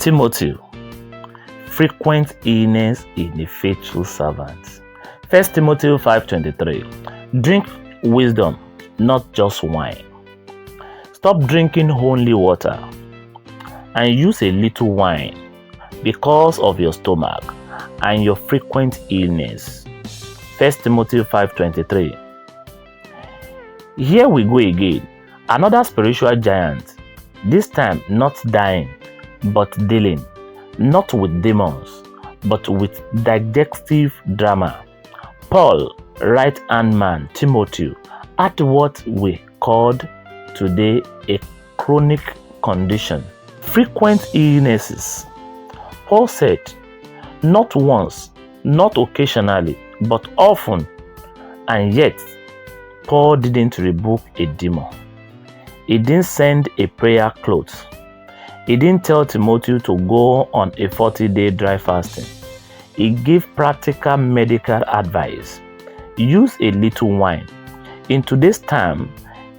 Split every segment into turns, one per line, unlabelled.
Timothy, frequent illness in a faithful servant. 1 Timothy 5:23. Drink wisdom, not just wine. Stop drinking only water and use a little wine because of your stomach and your frequent illness. 1 Timothy 5:23. Here we go again. Another spiritual giant, this time not dying, but dealing, not with demons, but with digestive drama. Paul, right-hand man, Timothy, had what we called today a chronic condition. Frequent illnesses. Paul said, not once, not occasionally, but often, and yet Paul didn't rebuke a demon. He didn't send a prayer cloth. He didn't tell Timothy to go on a 40-day dry fasting. He gave practical medical advice. Use a little wine. In today's time,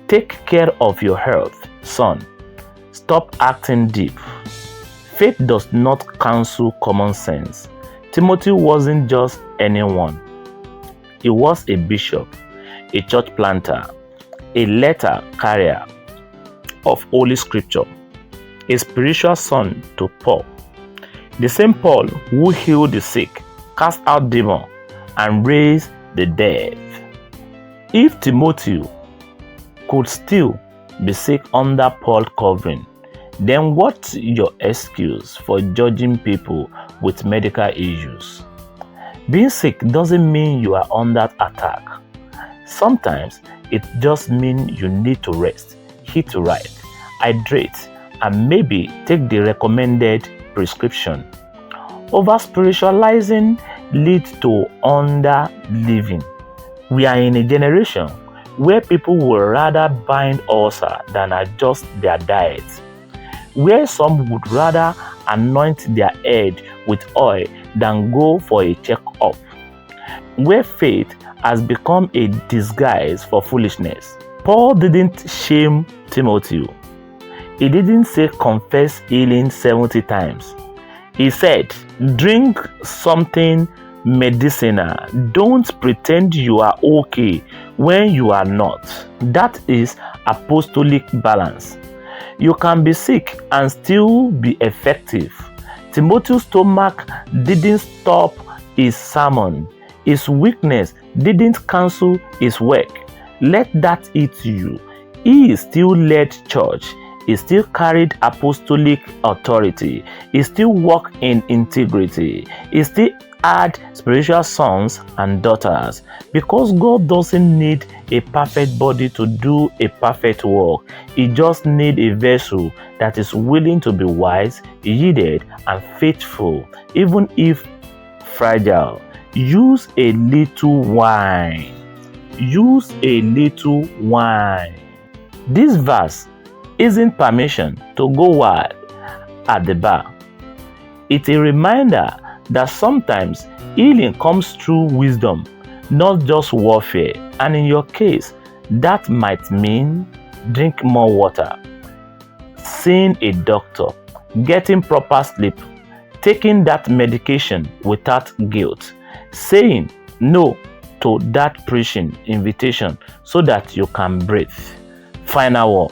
take care of your health, son. Stop acting deep. Faith does not cancel common sense. Timothy wasn't just anyone. He was a bishop, a church planter, a letter carrier of Holy Scripture, a spiritual son to Paul. The same Paul who healed the sick, cast out demons, and raised the dead. If Timothy could still be sick under Paul's covering, then what's your excuse for judging people with medical issues? Being sick doesn't mean you are under attack. Sometimes it just means you need to rest, eat right, hydrate, and maybe take the recommended prescription. Over-spiritualizing leads to under-living. We are in a generation where people would rather bind ulcer than adjust their diet, where some would rather anoint their head with oil than go for a check-up, where faith has become a disguise for foolishness. Paul didn't shame Timothy. He didn't say confess healing 70 times. He said, drink something medicinal. Don't pretend you are okay when you are not. That is apostolic balance. You can be sick and still be effective. Timothy's stomach didn't stop his sermon. His weakness didn't cancel his work. Let that eat you. He still led church. He still carried apostolic authority. He still walked in integrity. He still had spiritual sons and daughters, because God doesn't need a perfect body to do a perfect work. He just needs a vessel that is willing to be wise, yielded, and faithful, even if fragile. Use a little wine. Use a little wine. This verse isn't permission to go wild at the bar. It's a reminder that sometimes healing comes through wisdom, not just warfare. And in your case, that might mean drink more water, seeing a doctor, getting proper sleep, taking that medication without guilt, saying no to that preaching invitation so that you can breathe. Final word.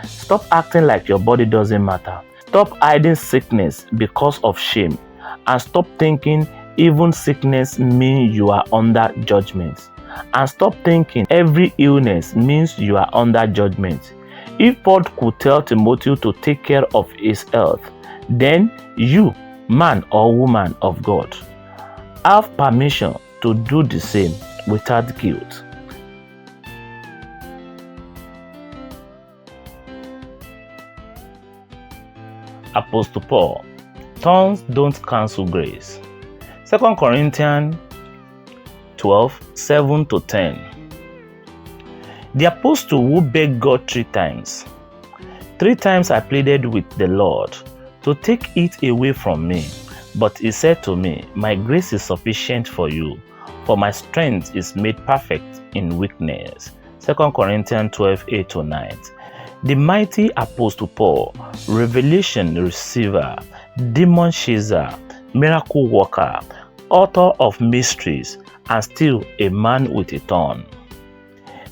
Stop acting like your body doesn't matter. Stop hiding sickness because of shame. And stop thinking even sickness means you are under judgment. And stop thinking every illness means you are under judgment. If Paul could tell Timothy to take care of his health, then you, man or woman of God, have permission to do the same without guilt. Apostle Paul, thorns don't cancel grace. 2 Corinthians 12:7-10. The apostle who begged God 3 times. 3 times I pleaded with the Lord to take it away from me. But he said to me, my grace is sufficient for you, for my strength is made perfect in weakness. 2 Corinthians 12:8-9. The mighty Apostle Paul, revelation receiver, demon chaser, miracle worker, author of mysteries, and still a man with a thorn.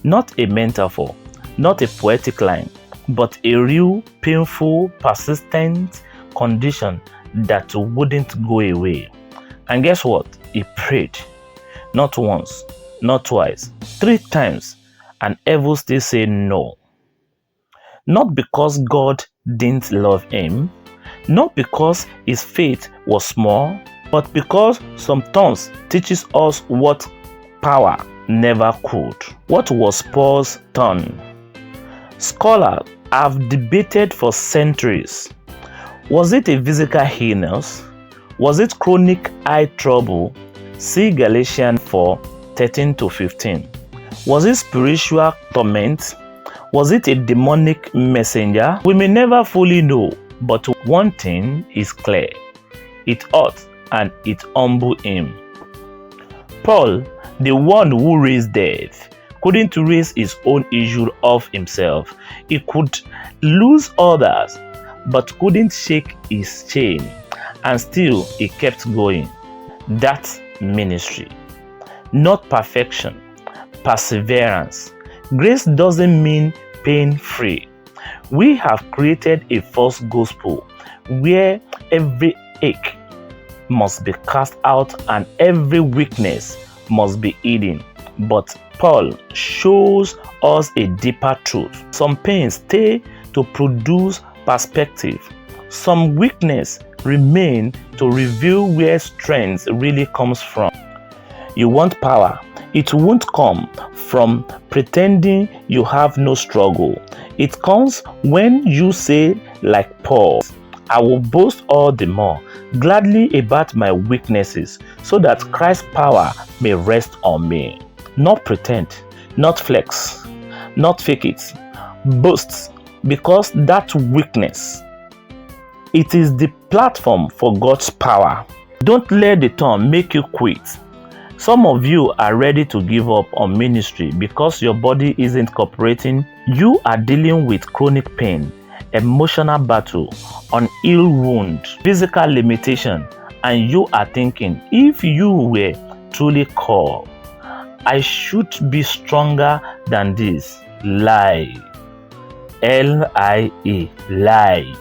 Not a metaphor, not a poetic line, but a real, painful, persistent condition that wouldn't go away. And guess what? He prayed. Not once, not twice, 3 times, and evil still said no. Not because God didn't love him, not because his faith was small, but because some thorns teaches us what power never could. What was Paul's thorn? Scholars have debated for centuries. Was it a physical illness? Was it chronic eye trouble? See Galatians 4:13-15. Was it spiritual torment? Was it a demonic messenger? We may never fully know, but one thing is clear. It hurt and it humbled him. Paul, the one who raised death, couldn't raise his own issue of himself. He could lose others, but couldn't shake his chain, and still he kept going. That's ministry. Not perfection, perseverance. Grace doesn't mean pain-free. We have created a false gospel where every ache must be cast out and every weakness must be hidden. But Paul shows us a deeper truth. Some pains stay to produce perspective. Some weakness remain to reveal where strength really comes from. You want power? It won't come from pretending you have no struggle. It comes when you say, like Paul, I will boast all the more gladly about my weaknesses, so that Christ's power may rest on me. Not pretend, not flex, not fake it. Boast, because that weakness, it is the platform for God's power. Don't let the thorn make you quit. Some of you are ready to give up on ministry because your body isn't cooperating. You are dealing with chronic pain, emotional battle, unhealed wound, physical limitation, and you are thinking, if you were truly called, I should be stronger than this. Lie. L-I-E. Lie.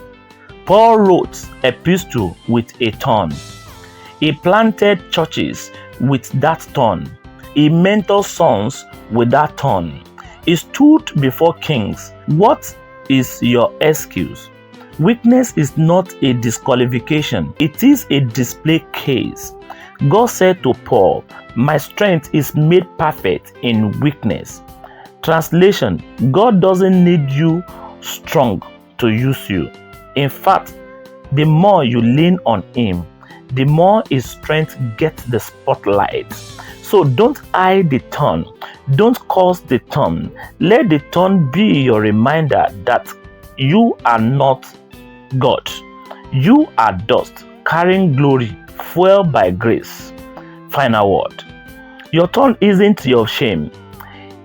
Paul wrote epistle with a thorn. He planted churches with that thorn. He mentored sons with that thorn. He stood before kings. What is your excuse? Weakness is not a disqualification. It is a display case. God said to Paul, my strength is made perfect in weakness. Translation, God doesn't need you strong to use you. In fact, the more you lean on Him, the more His strength gets the spotlight. So don't hide the thorn. Don't cause the thorn. Let the thorn be your reminder that you are not God. You are dust, carrying glory, fueled by grace. Final word. Your thorn isn't your shame.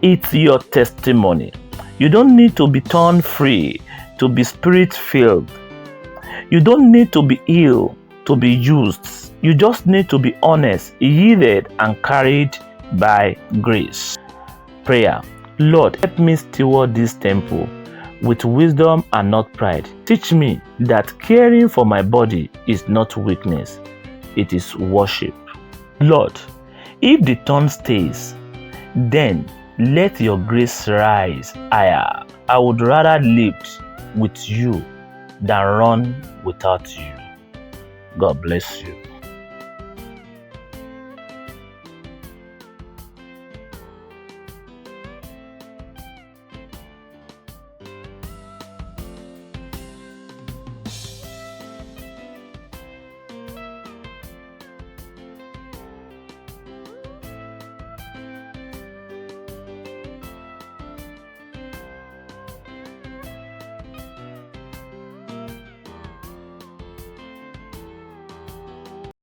It's your testimony. You don't need to be torn free to be spirit-filled. You don't need to be ill to be used. You just need to be honest, yielded, and carried by grace. Prayer. Lord, help me steward this temple with wisdom and not pride. Teach me that caring for my body is not weakness, it is worship. Lord, if the thorn stays, then let your grace rise higher. I would rather live with you than run without you. God bless you.